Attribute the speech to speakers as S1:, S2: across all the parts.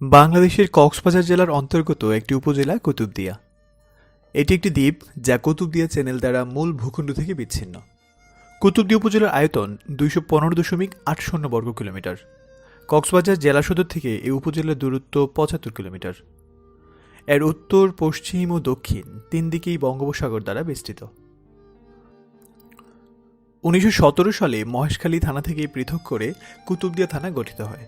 S1: বাংলাদেশের কক্সবাজার জেলার অন্তর্গত একটি উপজেলা কুতুবদিয়া। এটি একটি দ্বীপ যা কুতুবদিয়া চ্যানেল দ্বারা মূল ভূখণ্ড থেকে বিচ্ছিন্ন। কুতুবদিয়া উপজেলার আয়তন 215.80 বর্গ কিলোমিটার। কক্সবাজার জেলা সদর থেকে এই উপজেলার দূরত্ব 75 কিলোমিটার। এর উত্তর, পশ্চিম ও দক্ষিণ তিন দিকেই বঙ্গোপসাগর দ্বারা বেষ্টিত। 1917 সালে মহেশখালী থানা থেকে পৃথক করে কুতুবদিয়া থানা গঠিত হয়।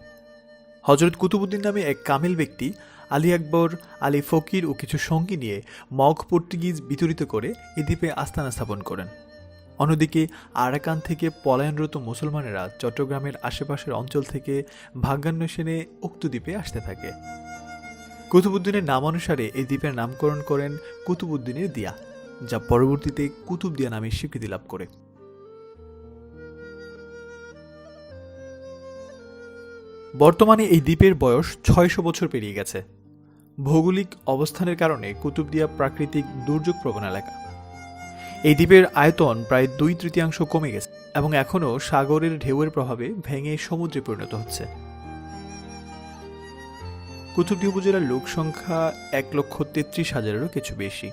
S1: হযরত কুতুবউদ্দিন নামে এক কামেল ব্যক্তি আলী আকবর, আলী ফকির ও কিছু সঙ্গী নিয়ে মগ পর্তুগিজ বিতাড়িত করে এ দ্বীপে আস্তানা স্থাপন করেন। অন্যদিকে আরাকান থেকে পলায়নরত মুসলমানেরা চট্টগ্রামের আশেপাশের অঞ্চল থেকে ভাগ্যান্বেষণে উক্ত দ্বীপে আসতে থাকে। কুতুবউদ্দিনের নামানুসারে এই দ্বীপের নামকরণ করেন কুতুবউদ্দিনের দিয়া, যা পরবর্তীতে কুতুবদিয়া নামে স্বীকৃতি লাভ করে। বর্তমানে এই দ্বীপের বয়স 600 বছর পেরিয়ে গেছে। ভৌগোলিক অবস্থানের কারণে কুতুবদিয়া প্রাকৃতিক দুর্যোগ প্রবণ এলাকা। এই দ্বীপের আয়তন প্রায় 2/3 কমে গেছে এবং এখনও সাগরের ঢেউয়ের প্রভাবে ভেঙে সমুদ্রে পরিণত হচ্ছে। কুতুবদিয়া উপজেলার লোক সংখ্যা 1,33,000-এরও কিছু বেশি।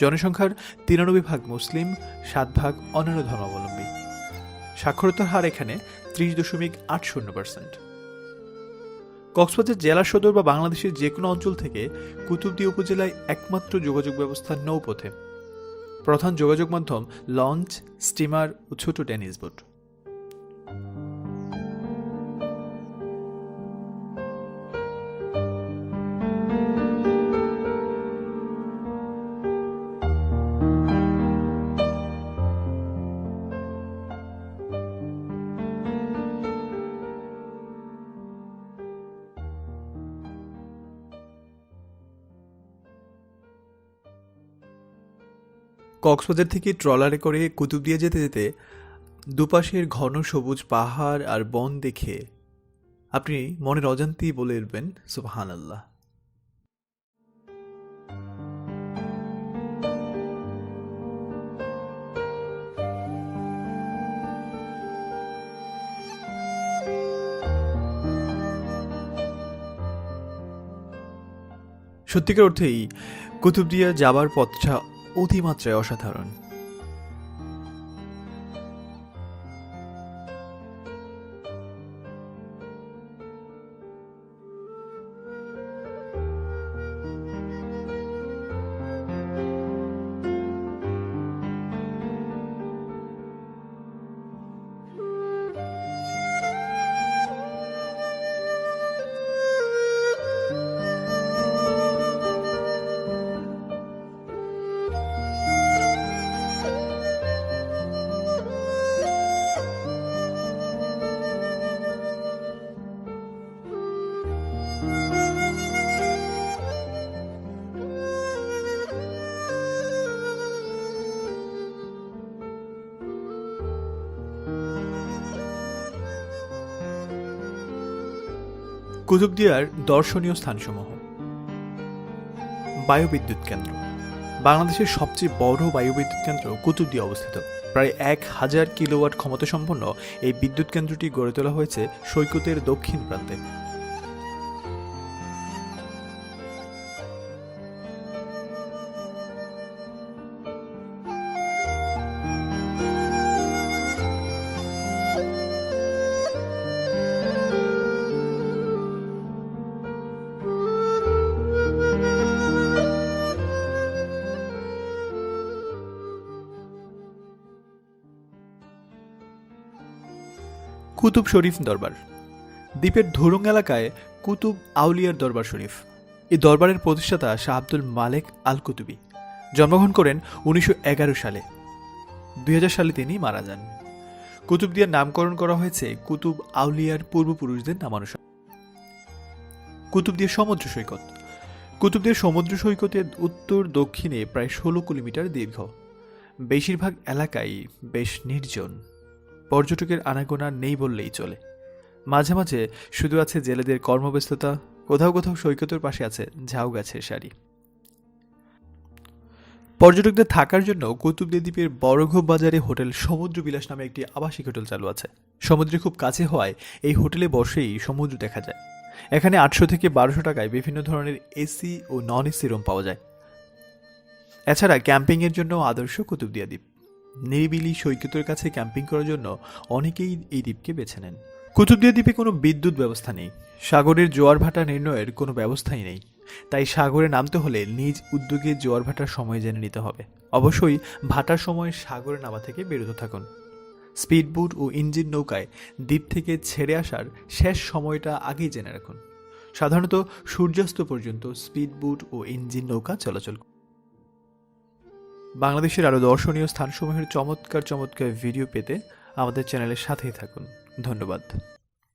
S1: জনসংখ্যার 93% মুসলিম, 7% অন্যান্য ধর্মাবলম্বী। সাক্ষরতার হার এখানে 30.80%। কক্সবাজার জেলা সদর বা বাংলাদেশের যে কোনো অঞ্চল থেকে কুতুবদিয়া উপজেলায় একমাত্র যোগাযোগ ব্যবস্থা নৌপথে। প্রধান যোগাযোগ মাধ্যম লঞ্চ, স্টিমার ও ছোট টেনিস বোট। কক্সবাজার থেকে ট্রলারে করে কুতুবদিয়া যেতে যেতে দুপাশের ঘন সবুজ পাহাড় আর বন দেখে আপনি মনের অজান্তেই বলে উঠবেন সুবহানাল্লাহ। সত্যিকার অর্থেই কুতুবদিয়া যাবার পথটা অতিমাত্রায় অসাধারণ। কুতুবদিয়ার দর্শনীয় স্থানসমূহ। বায়ুবিদ্যুৎ কেন্দ্র। বাংলাদেশের সবচেয়ে বড় বায়ুবিদ্যুৎ কেন্দ্র কুতুবদিয়া অবস্থিত। প্রায় 1000 কিলোওয়াট ক্ষমতা সম্পন্ন এই বিদ্যুৎ কেন্দ্রটি গড়ে তোলা হয়েছে সৈকতের দক্ষিণ প্রান্তে। কুতুব শরীফ দরবার। দ্বীপের ধুরুং এলাকায় কুতুব আউলিয়ার দরবার শরীফ। এই দরবারের প্রতিষ্ঠাতা শাহ আব্দুল মালেক আল কুতুবী জন্মগ্রহণ করেন 1911 সালে। 2000 সালে তিনি মারা যান। কুতুবদিয়ার নামকরণ করা হয়েছে কুতুব আউলিয়ার পূর্বপুরুষদের নামানুসারে। কুতুবদিয়া সমুদ্র সৈকত। কুতুবদিয়া সমুদ্র সৈকতের উত্তর দক্ষিণে প্রায় 16 কিলোমিটার দীর্ঘ। বেশিরভাগ এলাকাই বেশ নির্জন। পর্যটকের আনাগোনা নেই বললেই চলে। মাঝে মাঝে শুধু আছে জেলেদের কর্মব্যস্ততা, কোথাও কোথাও সৈকতের পাশে আছে ঝাউ গাছের সারি। পর্যটকদের থাকার জন্য কুতুবদিয়া দ্বীপের বড়ঘোপ বাজারে হোটেল সমুদ্র বিলাস নামে একটি আবাসিক হোটেল চালু আছে। সমুদ্রে খুব কাছে হওয়ায় এই হোটেলে বসেই সমুদ্র দেখা যায়। এখানে 800 থেকে 1200 টাকায় বিভিন্ন ধরনের এসি ও নন এসি রুম পাওয়া যায়। এছাড়া ক্যাম্পিংয়ের জন্য আদর্শ কুতুবদিয়া দ্বীপ। নিরিবিলি সৈকতের কাছে ক্যাম্পিং করার জন্য অনেকেই এই দ্বীপকে বেছে নেন। কুতুবদিয়া দ্বীপে কোনো বিদ্যুৎ ব্যবস্থা নেই, সাগরের জোয়ার ভাটা নির্ণয়ের কোনো ব্যবস্থাই নেই, তাই সাগরে নামতে হলে নিজ উদ্যোগে জোয়ার ভাটার সময় জেনে নিতে হবে। অবশ্যই ভাটার সময় সাগরে নামা থেকে বিরত থাকুন। স্পিডবোট ও ইঞ্জিন নৌকায় দ্বীপ থেকে ছেড়ে আসার শেষ সময়টা আগেই জেনে রাখুন। সাধারণত সূর্যাস্ত পর্যন্ত স্পিডবোট ও ইঞ্জিন নৌকা চলাচল। বাংলাদেশের আরও দর্শনীয় স্থানসমূহের চমৎকার চমৎকার ভিডিও পেতে আমাদের চ্যানেলের সাথেই থাকুন। ধন্যবাদ।